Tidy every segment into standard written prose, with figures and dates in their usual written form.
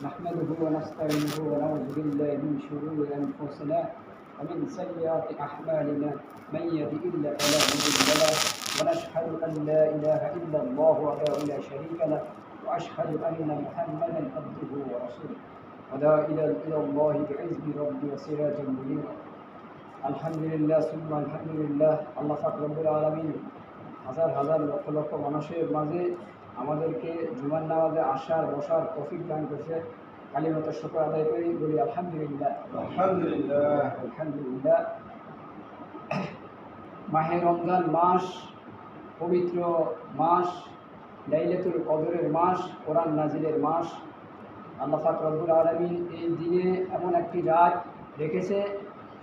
نحمده ونستعينه ونعوذ بالله من شرور أنفسنا ومن سيئات أعمالنا من يهده الله فلا مضل له ونشهد أن لا إله إلا الله وحده لا شريك له وأشهد أن محمدا عبده ورسوله وداعيا إلى الله بعزم ربي وسراجا منيرا الحمد لله ثم الحمد لله আল্লাহ পাক রব্বুল আলামিন হাজার হাজার লক্ষ লক্ষ মানুষের মাঝে আমাদেরকে জুমার নামাজে আসার বসার তৌফিক দান করেছে। কালিমাত শুকর আদায় করি, বলি আলহামদুলিল্লাহ আলহামদুলিল্লাহ আলহামদুলিল্লাহ। মাহে রমজান মাস, পবিত্র মাস, লাইলাতুল কদরের মাস, কোরআন নাজিলের মাস। আল্লাহ পাক রব্বুল আলামিন এই দিনে এমন একটি রাত রেখেছে,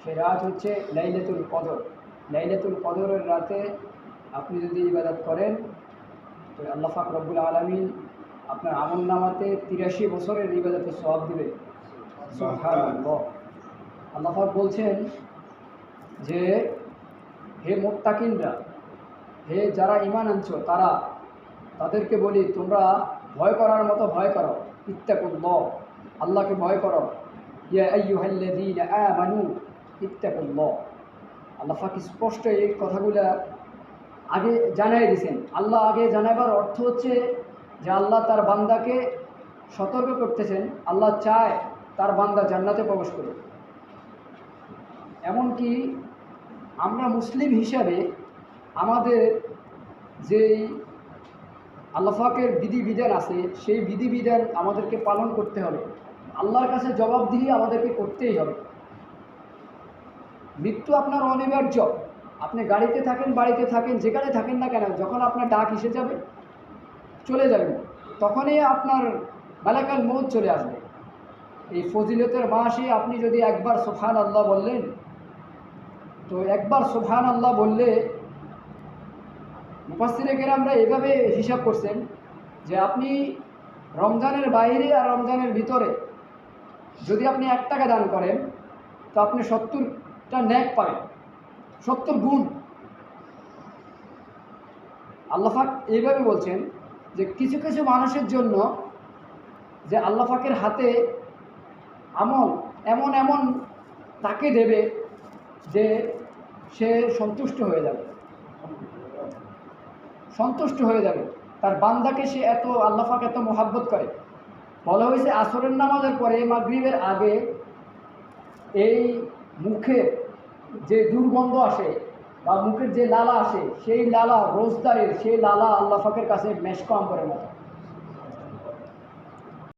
সেই রাত হচ্ছে লাইলাতুল কদর। লাইলাতুল কদরের রাতে আপনি যদি ইবাদত করেন তো আল্লাহ পাক রব্বুল আলামিন আপনার আমল নামাতে 83 বছরের ইবাদতের সওয়াব দিবে। সুবহানাল্লাহ। আল্লাহ পাক বলছেন যে হে মুত্তাকিনরা, হে যারা ঈমান আনছো তাদেরকে বলি তোমরা ভয় করার মতো ভয় করো। ইত্তাকুল্লাহ, আল্লাহকে ভয় করো। ইয়া আইয়ুহাল্লাযীনা আমানু ইত্তাকুল্লাহ। আল্লাহ পাক স্পষ্ট এই কথাগুলা আগে জানাই দিয়েছেন। আল্লাহ আগে জানাবার অর্থ হচ্ছে যে আল্লাহ তার বান্দাকে সতর্ক করতেছেন। আল্লাহ চায় তার বান্দা জান্নাতে প্রবেশ করে। এমনকি আমরা মুসলিম হিসাবে আমাদের যেই আল্লাহ পাকের বিধিবিধান আছে, সেই বিধিবিধান আমাদেরকে পালন করতে হবে। আল্লাহর কাছে জবাবদিহি আমাদেরকে করতেই হবে। মৃত্যু আপনার অনিবার্য। আপনি গাড়িতে থাকেন, বাড়িতে থাকেন, যেখানে থাকেন না কেন, যখন আপনার ডাক এসে যাবে চলে যাবেন, তখনই আপনার মালাকুল মউত চলে আসবে। এই ফজিলতের মাসে আপনি যদি একবার সুবহানাল্লাহ বললেন, তো একবার সুবহানাল্লাহ বললে মুফাসসিরে কেরামরা এভাবে হিসাব করছেন যে আপনি রমজানের বাইরে আর রমজানের ভিতরে যদি আপনি 1 টাকা দান করেন তো আপনি 70টা নেক পাবেন, 70 গুণ। আল্লাহ পাক এইভাবে বলছেন যে কিছু কিছু মানুষের জন্য যে আল্লাহ পাকের হাতে আমল এমন এমন তাকে দেবে যে সে সন্তুষ্ট হয়ে যাবে, সন্তুষ্ট হয়ে যাবে। তার বান্দাকে সে এত আল্লাহ পাক এত মহাব্বত করে। বলা হয়েছে আসরের নামাজের পরে মাগরিবের আগে এই মুখে যে দুর্গন্ধ আসে বা মুখের যে লালা আসে, সেই লালা রোজদারের, সেই লালা আল্লাহ পাকের কাছে মেশক আম্বরের মতো।